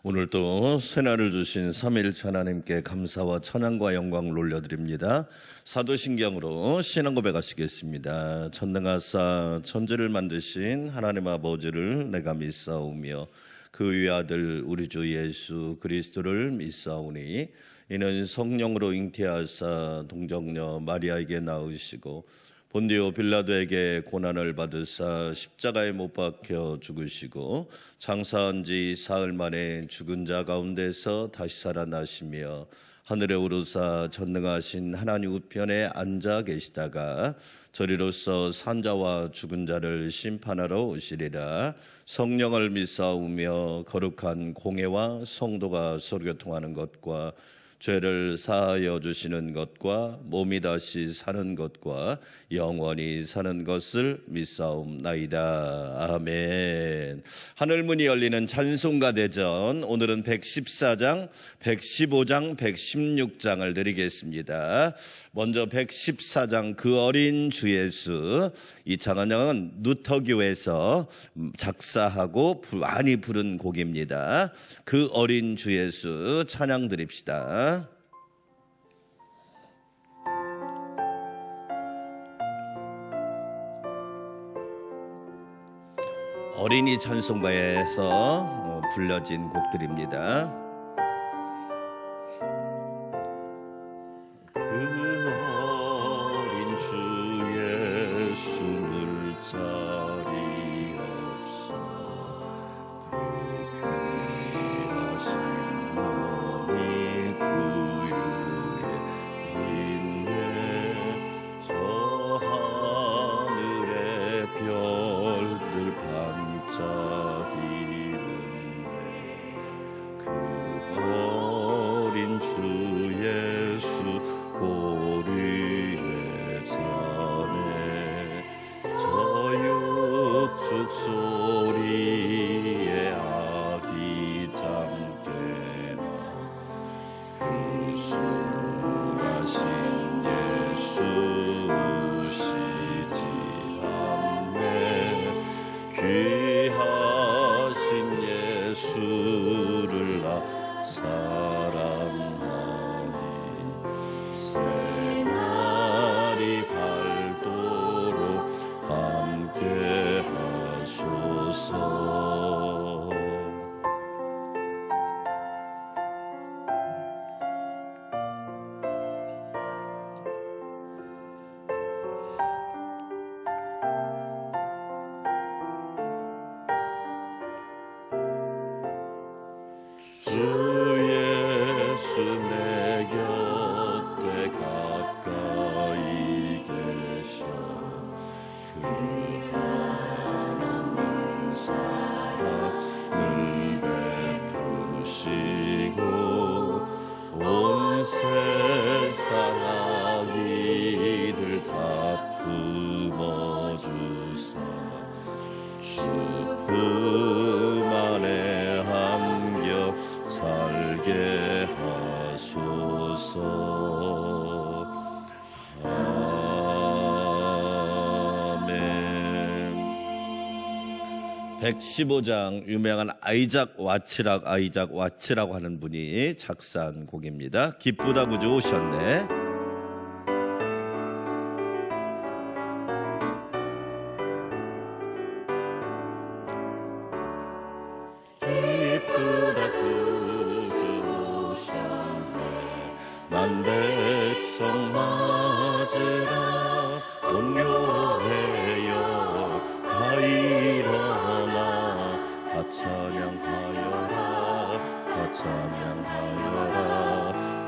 오늘 또 새날을 주신 삼위일체 하나님께 감사와 찬양과 영광을 올려드립니다. 사도신경으로 신앙 고백하시겠습니다. 전능하사 천지를 만드신 하나님 아버지를 내가 믿사오며 그 위아들 우리 주 예수 그리스도를 믿사오니 이는 성령으로 잉태하사 동정녀 마리아에게 낳으시고 본디오 빌라도에게 고난을 받으사 십자가에 못 박혀 죽으시고 장사한 지 사흘 만에 죽은 자 가운데서 다시 살아나시며 하늘에 오르사 전능하신 하나님 우편에 앉아 계시다가 저리로서 산자와 죽은 자를 심판하러 오시리라. 성령을 믿사오며 거룩한 공회와 성도가 서로교통하는 것과 죄를 사하여 주시는 것과 몸이 다시 사는 것과 영원히 사는 것을 믿사옵나이다. 아멘. 하늘문이 열리는 찬송가 대전, 오늘은 114장, 115장, 116장을 드리겠습니다. 먼저 114장 그 어린 주 예수, 이 찬양은 누터교에서 작사하고 많이 부른 곡입니다. 그 어린 주 예수 찬양 드립시다. 어린이 찬송가에서 불려진 곡들입니다. 그 어린 주 예수 늘 자리 없어 그 귀하신 몸이 구유에 있네 저 하늘의 별들 반짝이는데 그 어린 주 예수 고리에 자네 저 육축 소리에 아기 잠깨나 그 순하신 예수 우시지 않네 귀하신 예수를 나 사랑하니 새날이 밝도록 함께 하소서. 주 예수 내 곁에 가까이 계셔 그 하나님 사랑을 베푸시고 온 세상 악이들 다 품어주사 주 품 안에 살게 하소서. 아멘. 115장 유명한 아이작 와치라고 하는 분이 작사한 곡입니다. 기쁘다 구주 오셨네. 백성 맞으라 온 교회여 다 일어나 다 찬양하여라 다 찬양하여라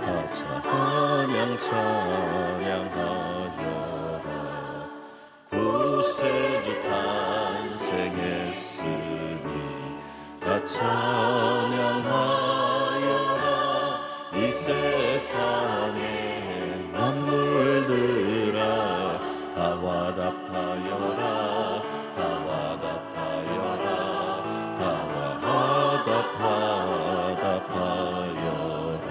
다 찬양하여라 구세주 탄생했으니 다 찬양하여라 이 세상에 만물들아 다 화답하여라 다 화답하여라 다 화답하여라.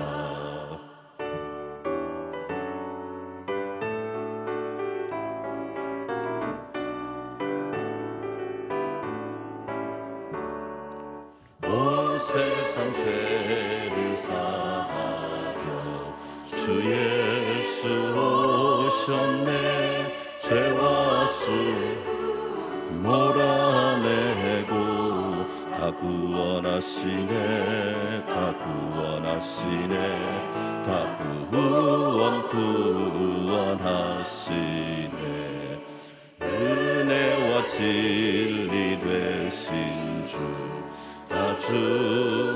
온 주 예수 오셨네. 죄와 수 몰아내고 다 구원하시네. 다 구원하시네. 다 구원하시네. 은혜와 진리 되신 주 다 주관하시니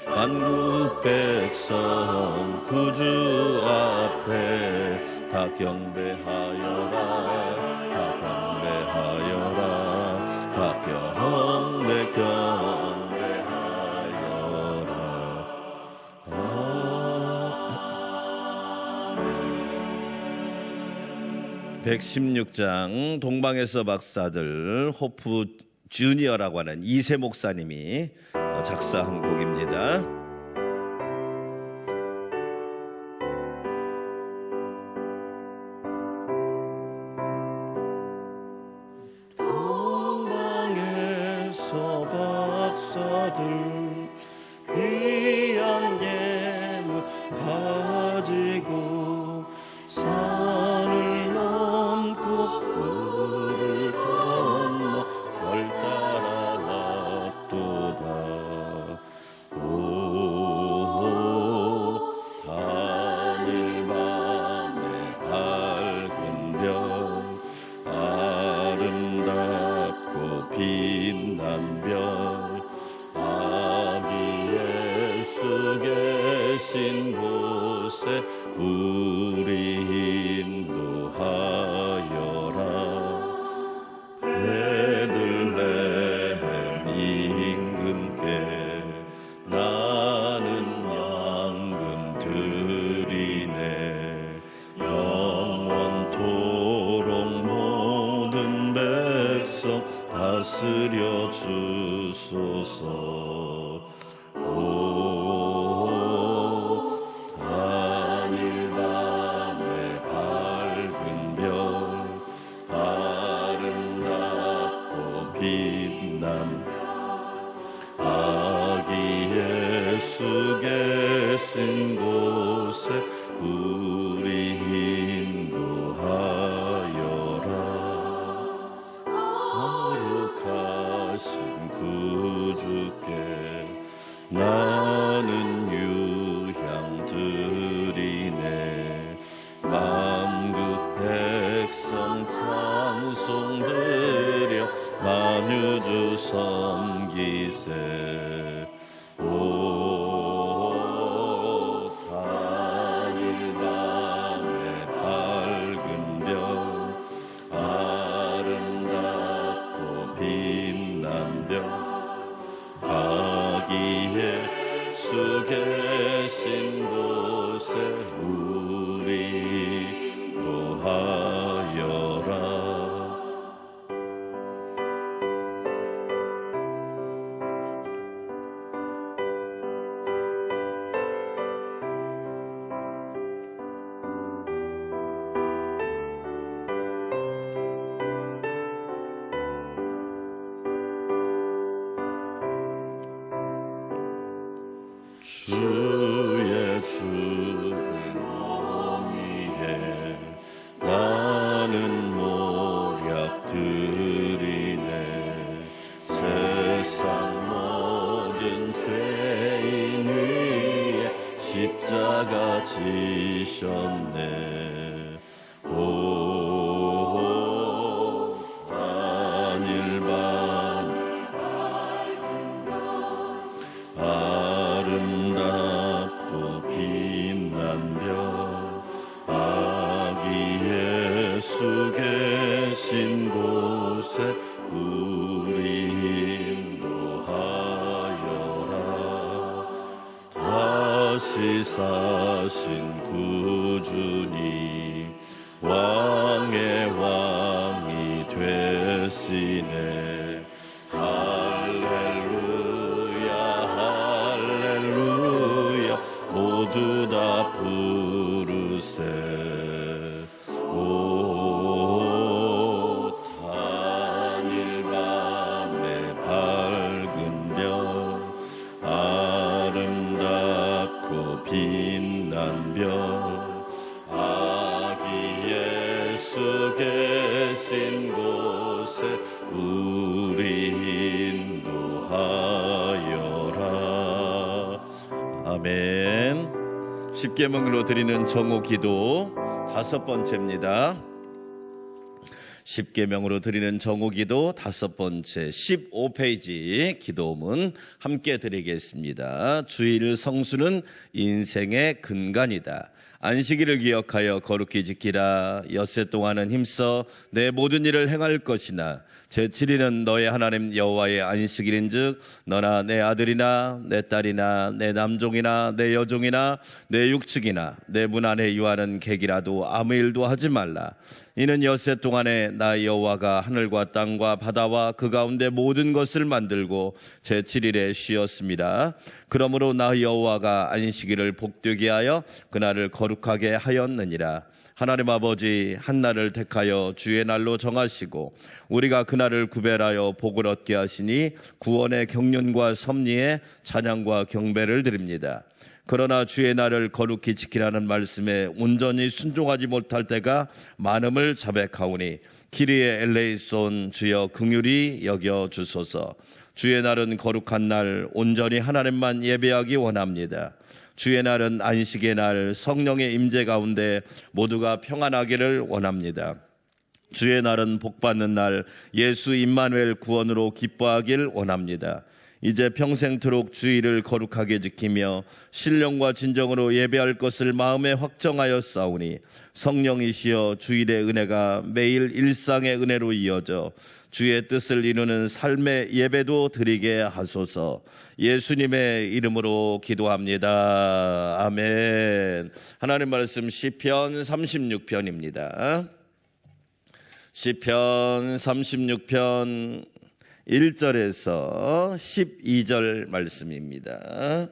만국 백성 구주 앞에 다 경배하여라. 다 경배하여라. 다 경배하여라. 116장 동방에서 박사들 호프 주니어라고 하는 이세 목사님이 작사한 곡입니다. 동방에서 박사들 귀한 예물 가지고 산을 넘고 물을 건너 널 따라왔도다. 오 단일 밤의 밝은 별 아름답고 빛난 별 아기 예수 계신 곳에 우리 인도하여라. 베들레헴 임금께 나는 양금 드리네. 영원토록 모든 백성 다스려 주소서. 예수 계신 곳에 우리 인도하여라. 거룩하신 구주께 나는 유향 드리네. 만국 백성 찬송 드려 만유주 섬기세. 오 단일 밤의 밝은 별 아름답고 빛난 별 아기 예수 계신 곳에 우리 인도하여라. 주의 죽은 몸 위에 나는 모략 드리네. 세상 모든 죄인 위에 십자가 지셨네. 오 단일 밤 아름답고 빛난 별 아기 예수 계신 곳에 우리 인도하여라. 다시 사신 구주님 왕의 왕이 되시네. 모두 다 부르세. 오 단일 밤의 밝은 별 아름답고 빛난 별 아기 예수 계신 곳에 우리 인도하여라. 아멘. 십계명으로 드리는 정오 기도 5번째입니다. 십계명으로 드리는 정오 기도 5번째 15페이지 기도문 함께 드리겠습니다. 주일 성수는 인생의 근간이다. 안식일을 기억하여 거룩히 지키라. 엿새 동안은 힘써 내 모든 일을 행할 것이나 제7일은 너의 하나님 여호와의 안식일인즉 너나 내 아들이나 내 딸이나 내 남종이나 내 여종이나 내 육축이나 내 문 안에 유하는 객이라도 아무 일도 하지 말라. 이는 엿새 동안에 나 여호와가 하늘과 땅과 바다와 그 가운데 모든 것을 만들고 제7일에 쉬었습니다. 그러므로 나 여호와가 안식일을 복되게 하여 그날을 거룩하게 하였느니라. 하나님 아버지, 한 날을 택하여 주의 날로 정하시고 우리가 그날을 구별하여 복을 얻게 하시니 구원의 경륜과 섭리에 찬양과 경배를 드립니다. 그러나 주의 날을 거룩히 지키라는 말씀에 온전히 순종하지 못할 때가 많음을 자백하오니 키리에 엘레이손 주여 긍휼히 여겨 주소서. 주의 날은 거룩한 날, 온전히 하나님만 예배하기 원합니다. 주의 날은 안식의 날, 성령의 임재 가운데 모두가 평안하기를 원합니다. 주의 날은 복받는 날, 예수 임마누엘 구원으로 기뻐하길 원합니다. 이제 평생토록 주의를 거룩하게 지키며 신령과 진정으로 예배할 것을 마음에 확정하여 싸우니 성령이시여 주일의 은혜가 매일 일상의 은혜로 이어져 주의 뜻을 이루는 삶의 예배도 드리게 하소서. 예수님의 이름으로 기도합니다. 아멘. 하나님 말씀 시편 36편입니다. 시편 36편 1절에서 12절 말씀입니다.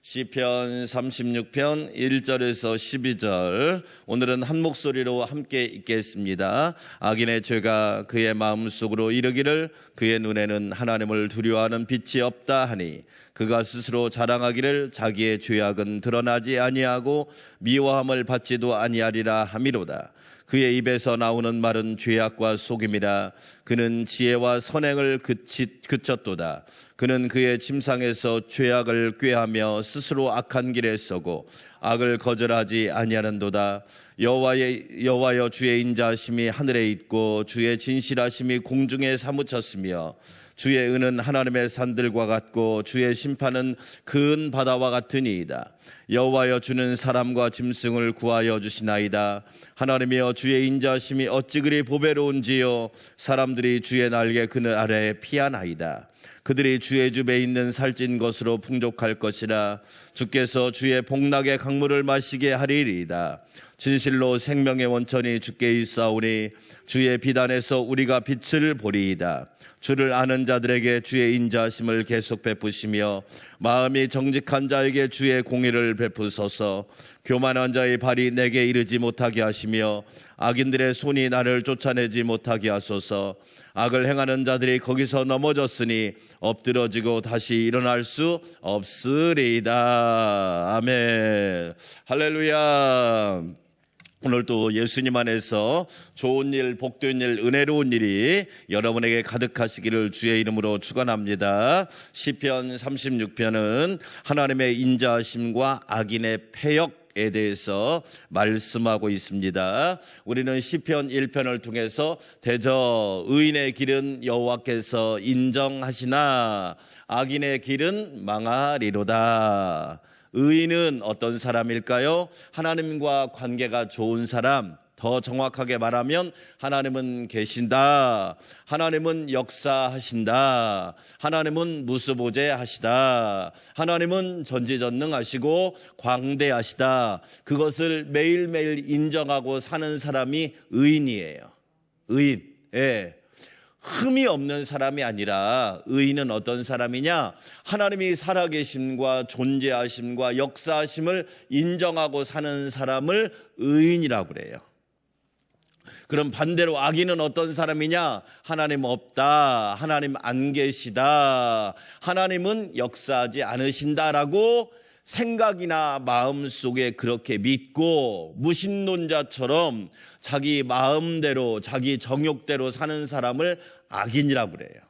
시편 36편 1절에서 12절 오늘은 한 목소리로 함께 읽겠습니다. 악인의 죄가 그의 마음속으로 이르기를 그의 눈에는 하나님을 두려워하는 빛이 없다 하니 그가 스스로 자랑하기를 자기의 죄악은 드러나지 아니하고 미워함을 받지도 아니하리라 하미로다. 그의 입에서 나오는 말은 죄악과 속임이라. 그는 지혜와 선행을 그쳤도다. 그는 그의 침상에서 죄악을 꾀하며 스스로 악한 길에 서고 악을 거절하지 아니하는도다. 여호와여 주의 인자하심이 하늘에 있고 주의 진실하심이 공중에 사무쳤으며 주의 은은 하나님의 산들과 같고 주의 심판은 큰 바다와 같으니이다. 여호와여 주는 사람과 짐승을 구하여 주시나이다. 하나님이여 주의 인자하심이 어찌 그리 보배로운지요. 사람들이 주의 날개 그늘 아래에 피하나이다. 그들이 주의 집에 있는 살찐 것으로 풍족할 것이라. 주께서 주의 복락의 강물을 마시게 하리이다. 진실로 생명의 원천이 주께 있사오니 주의 비단에서 우리가 빛을 보리이다. 주를 아는 자들에게 주의 인자하심을 계속 베푸시며 마음이 정직한 자에게 주의 공의를 베푸소서. 교만한 자의 발이 내게 이르지 못하게 하시며 악인들의 손이 나를 쫓아내지 못하게 하소서. 악을 행하는 자들이 거기서 넘어졌으니 엎드러지고 다시 일어날 수 없으리이다. 아멘. 할렐루야. 오늘도 예수님 안에서 좋은 일, 복된 일, 은혜로운 일이 여러분에게 가득하시기를 주의 이름으로 축원합니다. 시편 36편은 하나님의 인자하심과 악인의 패역에 대해서 말씀하고 있습니다. 우리는 시편 1편을 통해서 대저 의인의 길은 여호와께서 인정하시나 악인의 길은 망하리로다. 의인은 어떤 사람일까요? 하나님과 관계가 좋은 사람, 더 정확하게 말하면 하나님은 계신다, 하나님은 역사하신다, 하나님은 무수보재하시다, 하나님은 전지전능하시고 광대하시다. 그것을 매일매일 인정하고 사는 사람이 의인이에요. 의인. 예. 흠이 없는 사람이 아니라 의인은 어떤 사람이냐? 하나님이 살아계심과 존재하심과 역사하심을 인정하고 사는 사람을 의인이라고 그래요. 그럼 반대로 악인은 어떤 사람이냐? 하나님 없다, 하나님 안 계시다, 하나님은 역사하지 않으신다라고 생각이나 마음 속에 그렇게 믿고 무신론자처럼 자기 마음대로 자기 정욕대로 사는 사람을 악인이라고 그래요.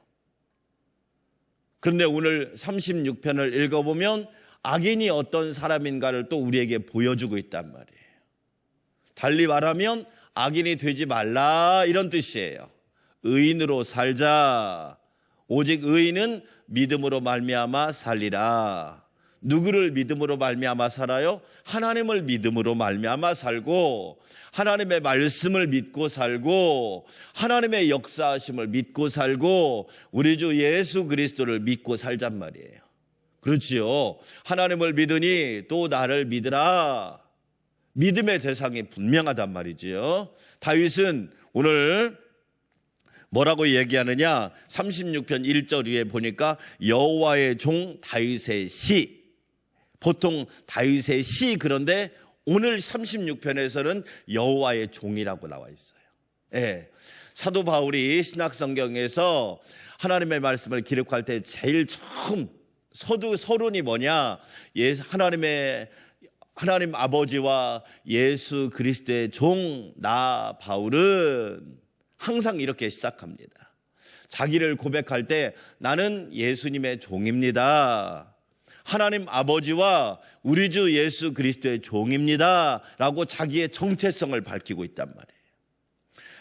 그런데 오늘 36편을 읽어보면 악인이 어떤 사람인가를 또 우리에게 보여주고 있단 말이에요. 달리 말하면 악인이 되지 말라 이런 뜻이에요. 의인으로 살자. 오직 의인은 믿음으로 말미암아 살리라. 누구를 믿음으로 말미암아 살아요? 하나님을 믿음으로 말미암아 살고 하나님의 말씀을 믿고 살고 하나님의 역사하심을 믿고 살고 우리 주 예수 그리스도를 믿고 살잔 말이에요. 그렇지요. 하나님을 믿으니 또 나를 믿으라. 믿음의 대상이 분명하단 말이지요. 다윗은 오늘 뭐라고 얘기하느냐? 36편 1절 위에 보니까 여호와의 종 다윗의 시. 보통 다윗의 시, 그런데 오늘 36편에서는 여호와의 종이라고 나와 있어요. 예. 사도 바울이 신약성경에서 하나님의 말씀을 기록할 때 제일 처음 서론이 뭐냐? 하나님 아버지와 예수 그리스도의 종 나 바울은 항상 이렇게 시작합니다. 자기를 고백할 때 나는 예수님의 종입니다. 하나님 아버지와 우리 주 예수 그리스도의 종입니다 라고 자기의 정체성을 밝히고 있단 말이에요.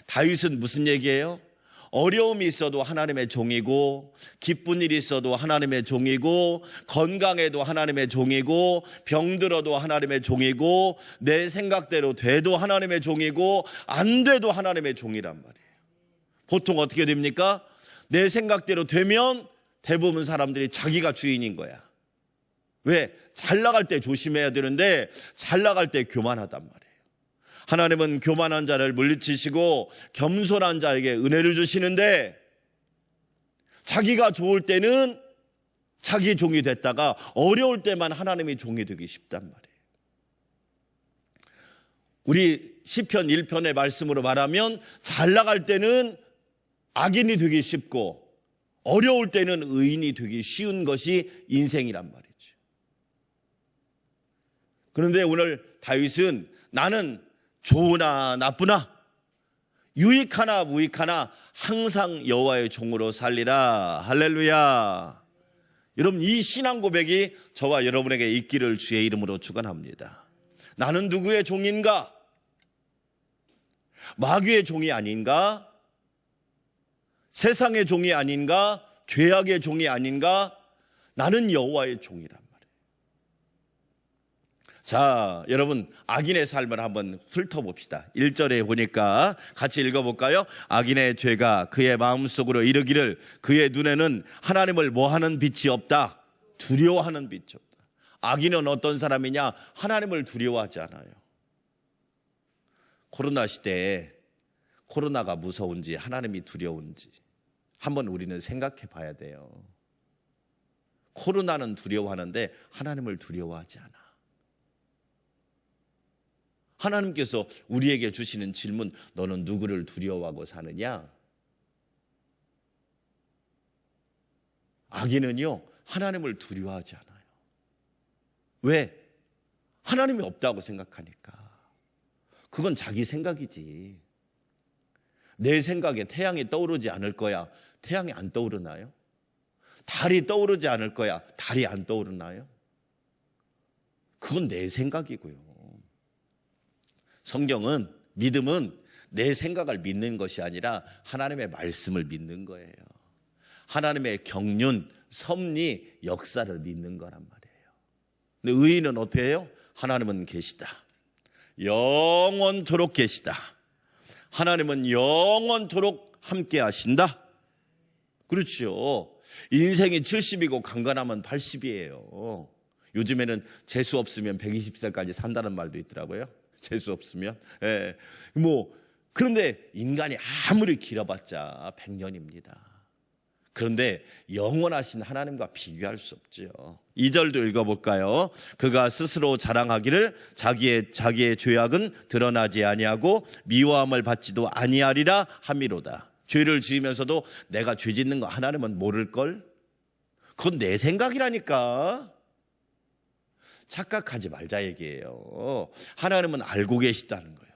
다윗은 무슨 얘기예요? 어려움이 있어도 하나님의 종이고 기쁜 일이 있어도 하나님의 종이고 건강해도 하나님의 종이고 병들어도 하나님의 종이고 내 생각대로 돼도 하나님의 종이고 안 돼도 하나님의 종이란 말이에요. 보통 어떻게 됩니까? 내 생각대로 되면 대부분 사람들이 자기가 주인인 거야. 왜? 잘 나갈 때 조심해야 되는데 잘 나갈 때 교만하단 말이에요. 하나님은 교만한 자를 물리치시고 겸손한 자에게 은혜를 주시는데 자기가 좋을 때는 자기 종이 됐다가 어려울 때만 하나님이 종이 되기 쉽단 말이에요. 우리 시편 1편의 말씀으로 말하면 잘 나갈 때는 악인이 되기 쉽고 어려울 때는 의인이 되기 쉬운 것이 인생이란 말이에요. 그런데 오늘 다윗은 나는 좋으나 나쁘나 유익하나 무익하나 항상 여호와의 종으로 살리라. 할렐루야. 여러분, 이 신앙 고백이 저와 여러분에게 있기를 주의 이름으로 축원합니다. 나는 누구의 종인가? 마귀의 종이 아닌가? 세상의 종이 아닌가? 죄악의 종이 아닌가? 나는 여호와의 종이란 말이에요. 자, 여러분, 악인의 삶을 한번 훑어봅시다. 1절에 보니까 같이 읽어볼까요? 악인의 죄가 그의 마음속으로 이르기를 그의 눈에는 하나님을 뭐하는 빛이 없다. 두려워하는 빛이 없다. 악인은 어떤 사람이냐? 하나님을 두려워하지 않아요. 코로나 시대에 코로나가 무서운지 하나님이 두려운지 한번 우리는 생각해 봐야 돼요. 코로나는 두려워하는데 하나님을 두려워하지 않아. 하나님께서 우리에게 주시는 질문, 너는 누구를 두려워하고 사느냐? 악인은요, 하나님을 두려워하지 않아요. 왜? 하나님이 없다고 생각하니까. 그건 자기 생각이지. 내 생각에 태양이 떠오르지 않을 거야. 태양이 안 떠오르나요? 달이 떠오르지 않을 거야. 달이 안 떠오르나요? 그건 내 생각이고요. 성경은, 믿음은 내 생각을 믿는 것이 아니라 하나님의 말씀을 믿는 거예요. 하나님의 경륜, 섭리, 역사를 믿는 거란 말이에요. 근데 의인은 어떻게 해요? 하나님은 계시다. 영원토록 계시다. 하나님은 영원토록 함께 하신다. 그렇죠. 인생이 70이고 강건하면 80이에요. 요즘에는 재수 없으면 120살까지 산다는 말도 있더라고요. 재수 없으면. 예. 그런데 인간이 아무리 길어봤자 100년입니다. 그런데 영원하신 하나님과 비교할 수 없죠. 2절도 읽어볼까요? 그가 스스로 자랑하기를 자기의 죄악은 드러나지 아니하고 미워함을 받지도 아니하리라 함이로다. 죄를 지으면서도 내가 죄 짓는 거 하나님은 모를걸? 그건 내 생각이라니까. 착각하지 말자 얘기예요. 하나님은 알고 계시다는 거예요.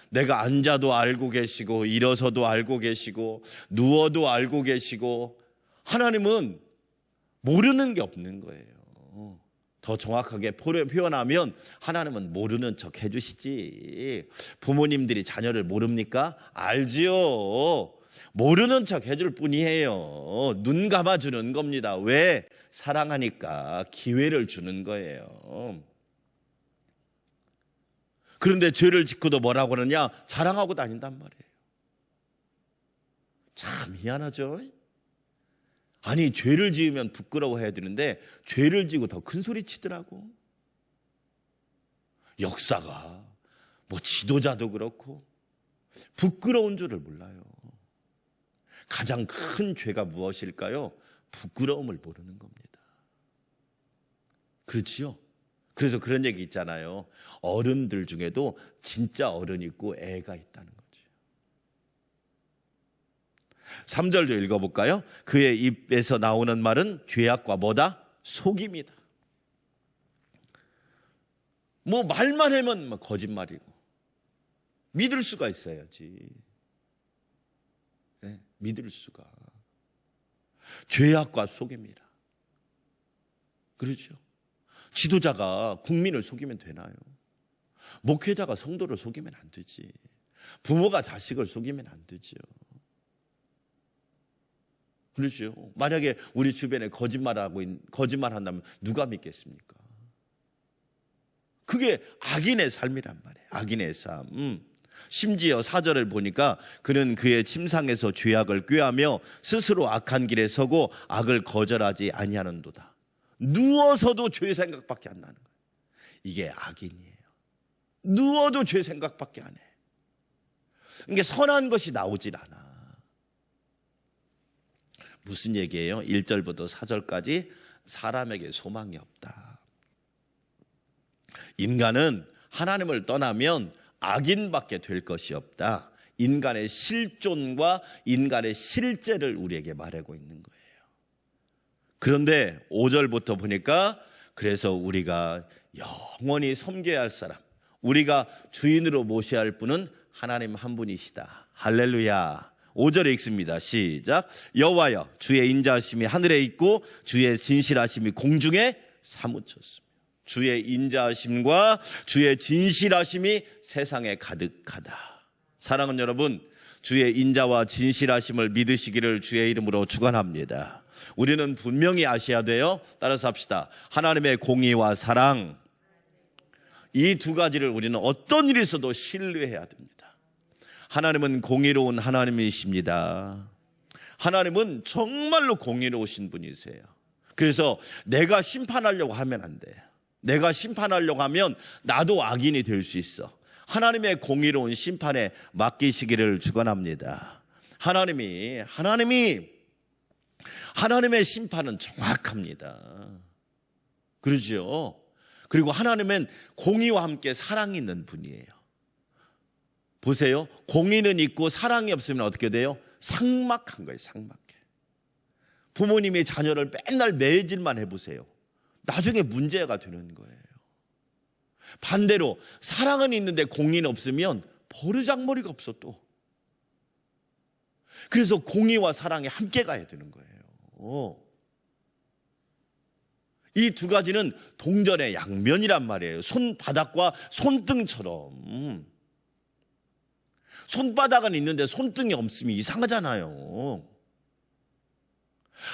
내가 앉아도 알고 계시고 일어서도 알고 계시고 누워도 알고 계시고, 하나님은 모르는 게 없는 거예요. 더 정확하게 표현하면 하나님은 모르는 척 해주시지. 부모님들이 자녀를 모릅니까? 알지요. 모르는 척 해줄 뿐이에요. 눈 감아주는 겁니다. 왜? 사랑하니까 기회를 주는 거예요. 그런데 죄를 짓고도 뭐라고 그러냐? 자랑하고 다닌단 말이에요. 참 희한하죠? 아니, 죄를 지으면 부끄러워해야 되는데 죄를 지고 더 큰 소리 치더라고. 역사가 뭐 지도자도 그렇고 부끄러운 줄을 몰라요. 가장 큰 죄가 무엇일까요? 부끄러움을 모르는 겁니다. 그렇지요? 그래서 그런 얘기 있잖아요. 어른들 중에도 진짜 어른이 있고 애가 있다는 거죠. 3절도 읽어볼까요? 그의 입에서 나오는 말은 죄악과 뭐다? 속임이다. 뭐 말만 하면 거짓말이고, 믿을 수가 있어야지. 네, 믿을 수가. 죄악과 속임이라. 그렇죠? 지도자가 국민을 속이면 되나요? 목회자가 성도를 속이면 안 되지. 부모가 자식을 속이면 안 되죠. 그렇죠? 만약에 우리 주변에 거짓말한다면 누가 믿겠습니까? 그게 악인의 삶이란 말이에요. 악인의 삶. 심지어 4절을 보니까 그는 그의 침상에서 죄악을 꾀하며 스스로 악한 길에 서고 악을 거절하지 아니하는도다. 누워서도 죄 생각밖에 안 나는 거예요. 이게 악인이에요. 누워도 죄 생각밖에 안 해. 이게 선한 것이 나오질 않아. 무슨 얘기예요? 1절부터 4절까지 사람에게 소망이 없다. 인간은 하나님을 떠나면 악인밖에 될 것이 없다. 인간의 실존과 인간의 실제를 우리에게 말하고 있는 거예요. 그런데 5절부터 보니까 그래서 우리가 영원히 섬겨야 할 사람, 우리가 주인으로 모셔야 할 분은 하나님 한 분이시다. 할렐루야. 5절에 읽습니다. 시작. 여호와여, 주의 인자하심이 하늘에 있고 주의 진실하심이 공중에 사무쳤습니다. 주의 인자하심과 주의 진실하심이 세상에 가득하다. 사랑하는 여러분, 주의 인자와 진실하심을 믿으시기를 주의 이름으로 축원합니다. 우리는 분명히 아셔야 돼요. 따라서 합시다. 하나님의 공의와 사랑, 이 두 가지를 우리는 어떤 일이 있어도 신뢰해야 됩니다. 하나님은 공의로운 하나님이십니다. 하나님은 정말로 공의로우신 분이세요. 그래서 내가 심판하려고 하면 안 돼요. 내가 심판하려고 하면 나도 악인이 될 수 있어. 하나님의 공의로운 심판에 맡기시기를 축원합니다. 하나님의 심판은 정확합니다. 그러죠? 그리고 하나님은 공의와 함께 사랑이 있는 분이에요. 보세요. 공의는 있고 사랑이 없으면 어떻게 돼요? 삭막한 거예요. 삭막해. 부모님이 자녀를 맨날 매질만 해보세요. 나중에 문제가 되는 거예요. 반대로 사랑은 있는데 공의는 없으면 버르장머리가 없어 또. 그래서 공의와 사랑이 함께 가야 되는 거예요. 이 두 가지는 동전의 양면이란 말이에요. 손바닥과 손등처럼. 손바닥은 있는데 손등이 없으면 이상하잖아요.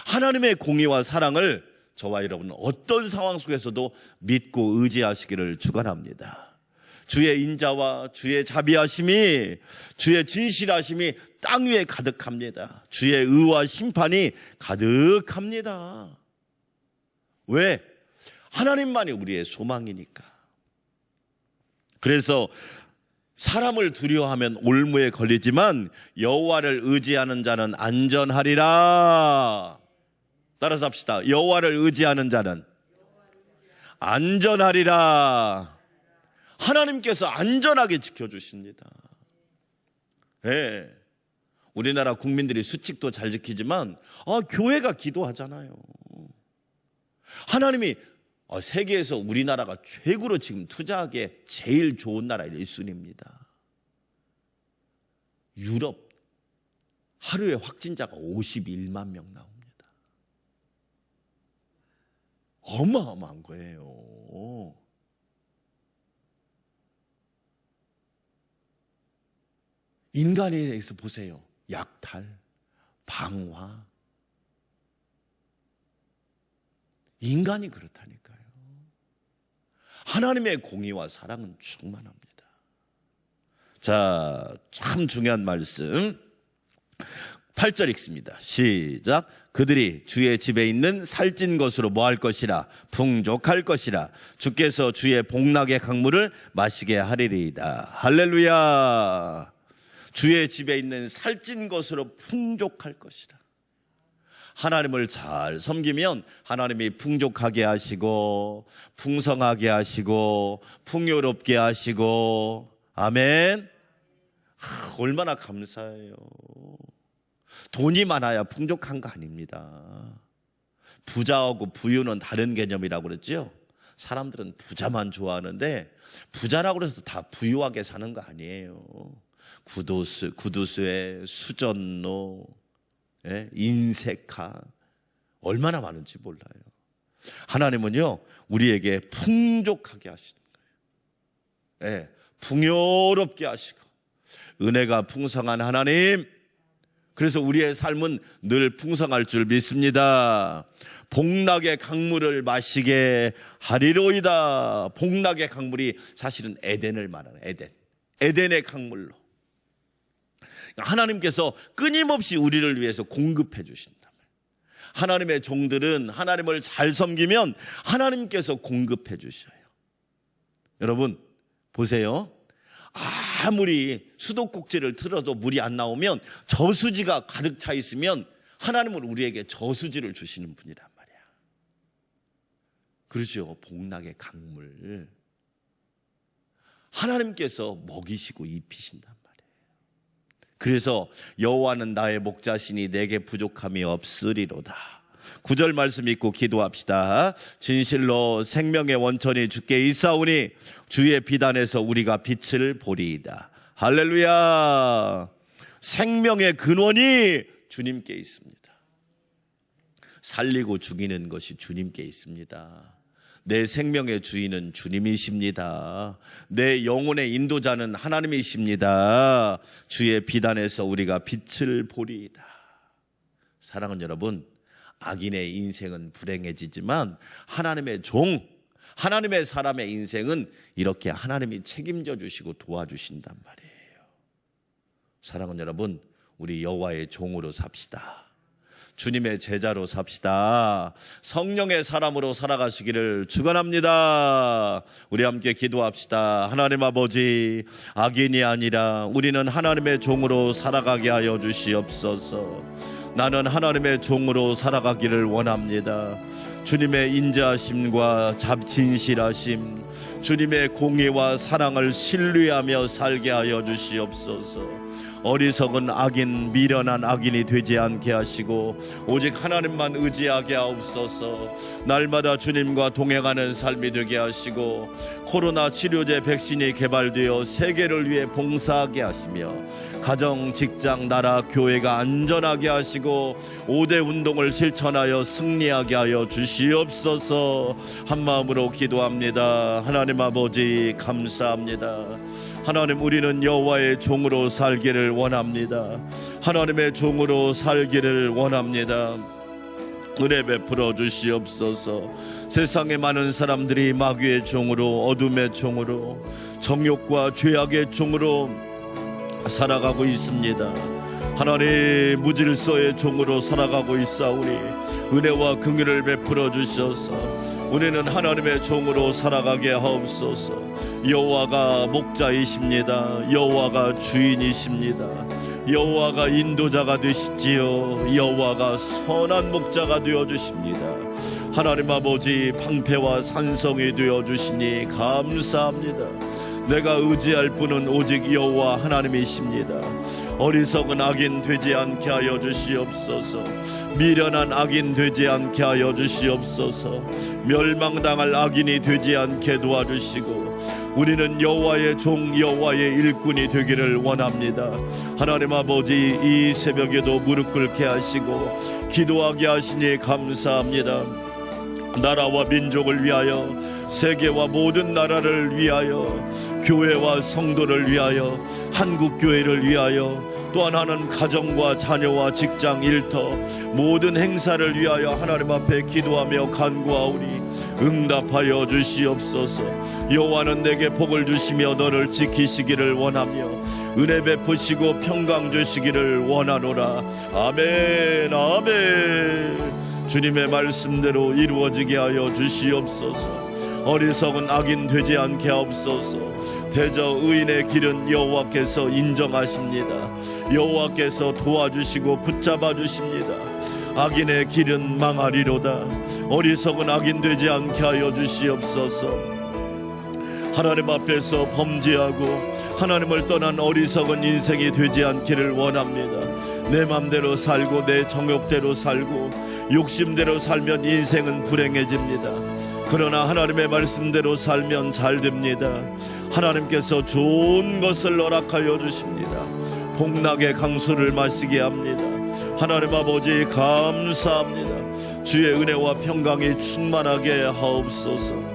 하나님의 공의와 사랑을 저와 여러분은 어떤 상황 속에서도 믿고 의지하시기를 축원합니다. 주의 인자와 주의 자비하심이, 주의 진실하심이 땅 위에 가득합니다. 주의 의와 심판이 가득합니다. 왜? 하나님만이 우리의 소망이니까. 그래서 사람을 두려워하면 올무에 걸리지만 여호와를 의지하는 자는 안전하리라. 따라서 합시다. 여호와를 의지하는 자는 안전하리라. 하나님께서 안전하게 지켜주십니다. 네. 우리나라 국민들이 수칙도 잘 지키지만 교회가 기도하잖아요. 하나님이 세계에서 우리나라가 최고로 지금 투자하기에 제일 좋은 나라 1순위입니다. 유럽 하루에 확진자가 51만 명 나옵니다. 어마어마한 거예요. 인간에 대해서 보세요. 약탈, 방화. 인간이 그렇다니까요. 하나님의 공의와 사랑은 충만합니다. 자, 참 중요한 말씀 8절 읽습니다. 시작. 그들이 주의 집에 있는 살찐 것으로 뭐 할 것이라? 풍족할 것이라. 주께서 주의 복락의 강물을 마시게 하리리이다. 할렐루야. 주의 집에 있는 살찐 것으로 풍족할 것이라. 하나님을 잘 섬기면 하나님이 풍족하게 하시고 풍성하게 하시고 풍요롭게 하시고. 아멘. 얼마나 감사해요. 돈이 많아야 풍족한 거 아닙니다. 부자하고 부유는 다른 개념이라고 그랬죠. 사람들은 부자만 좋아하는데 부자라고 해서 다 부유하게 사는 거 아니에요. 구두쇠, 수전노, 인색하 얼마나 많은지 몰라요. 하나님은요 우리에게 풍족하게 하시는 거예요. 풍요롭게 하시고 은혜가 풍성한 하나님. 그래서 우리의 삶은 늘 풍성할 줄 믿습니다. 복락의 강물을 마시게 하리로이다. 복락의 강물이 사실은 에덴을 말하는 에덴의 강물로 하나님께서 끊임없이 우리를 위해서 공급해 주신다. 하나님의 종들은 하나님을 잘 섬기면 하나님께서 공급해 주셔요. 여러분 보세요. 아무리 수도꼭지를 틀어도 물이 안 나오면 저수지가 가득 차 있으면 하나님은 우리에게 저수지를 주시는 분이란 말이야. 그렇죠. 복락의 강물. 하나님께서 먹이시고 입히신단 말이에요. 그래서 여호와는 나의 목자시니 내게 부족함이 없으리로다. 9절 말씀 읽고 기도합시다. 진실로 생명의 원천이 주께 있사오니 주의 비단에서 우리가 빛을 보리이다. 할렐루야. 생명의 근원이 주님께 있습니다. 살리고 죽이는 것이 주님께 있습니다. 내 생명의 주인은 주님이십니다. 내 영혼의 인도자는 하나님이십니다. 주의 비단에서 우리가 빛을 보리이다. 사랑하는 여러분, 악인의 인생은 불행해지지만 하나님의 종, 하나님의 사람의 인생은 이렇게 하나님이 책임져 주시고 도와주신단 말이에요. 사랑하는 여러분, 우리 여호와의 종으로 삽시다. 주님의 제자로 삽시다. 성령의 사람으로 살아가시기를 축원합니다. 우리 함께 기도합시다. 하나님 아버지, 악인이 아니라 우리는 하나님의 종으로 살아가게 하여 주시옵소서. 나는 하나님의 종으로 살아가기를 원합니다. 주님의 인자하심과 진실하심, 주님의 공의와 사랑을 신뢰하며 살게 하여 주시옵소서. 어리석은 악인, 미련한 악인이 되지 않게 하시고 오직 하나님만 의지하게 하옵소서. 날마다 주님과 동행하는 삶이 되게 하시고 코로나 치료제 백신이 개발되어 세계를 위해 봉사하게 하시며 가정, 직장, 나라, 교회가 안전하게 하시고 5대 운동을 실천하여 승리하게 하여 주시옵소서. 한마음으로 기도합니다. 하나님 아버지 감사합니다. 하나님, 우리는 여호와의 종으로 살기를 원합니다. 하나님의 종으로 살기를 원합니다. 은혜 베풀어 주시옵소서. 세상에 많은 사람들이 마귀의 종으로, 어둠의 종으로, 정욕과 죄악의 종으로 살아가고 있습니다. 하나님, 무질서의 종으로 살아가고 있사오니 은혜와 긍휼을 베풀어 주셔서 우리는 하나님의 종으로 살아가게 하옵소서. 여호와가 목자이십니다. 여호와가 주인이십니다. 여호와가 인도자가 되시지요. 여호와가 선한 목자가 되어주십니다. 하나님 아버지, 방패와 산성이 되어주시니 감사합니다. 내가 의지할 분은 오직 여호와 하나님이십니다. 어리석은 악인 되지 않게 하여 주시옵소서. 미련한 악인 되지 않게 하여 주시옵소서. 멸망당할 악인이 되지 않게 도와주시고 우리는 여호와의 종 여호와의 일꾼이 되기를 원합니다. 하나님 아버지, 이 새벽에도 무릎 꿇게 하시고 기도하게 하시니 감사합니다. 나라와 민족을 위하여, 세계와 모든 나라를 위하여, 교회와 성도를 위하여, 한국교회를 위하여, 또한 하나님 가정과 자녀와 직장 일터 모든 행사를 위하여 하나님 앞에 기도하며 간구하오니 응답하여 주시옵소서. 여호와는 내게 복을 주시며 너를 지키시기를 원하며 은혜 베푸시고 평강 주시기를 원하노라. 아멘 아멘. 주님의 말씀대로 이루어지게 하여 주시옵소서. 어리석은 악인 되지 않게 하옵소서. 대저 의인의 길은 여호와께서 인정하십니다. 여호와께서 도와주시고 붙잡아 주십니다. 악인의 길은 망하리로다. 어리석은 악인 되지 않게 하여 주시옵소서. 하나님 앞에서 범죄하고 하나님을 떠난 어리석은 인생이 되지 않기를 원합니다. 내 맘대로 살고 내 정욕대로 살고 욕심대로 살면 인생은 불행해집니다. 그러나 하나님의 말씀대로 살면 잘 됩니다. 하나님께서 좋은 것을 허락하여 주십니다. 복락의 강수를 마시게 합니다. 하나님 아버지 감사합니다. 주의 은혜와 평강이 충만하게 하옵소서.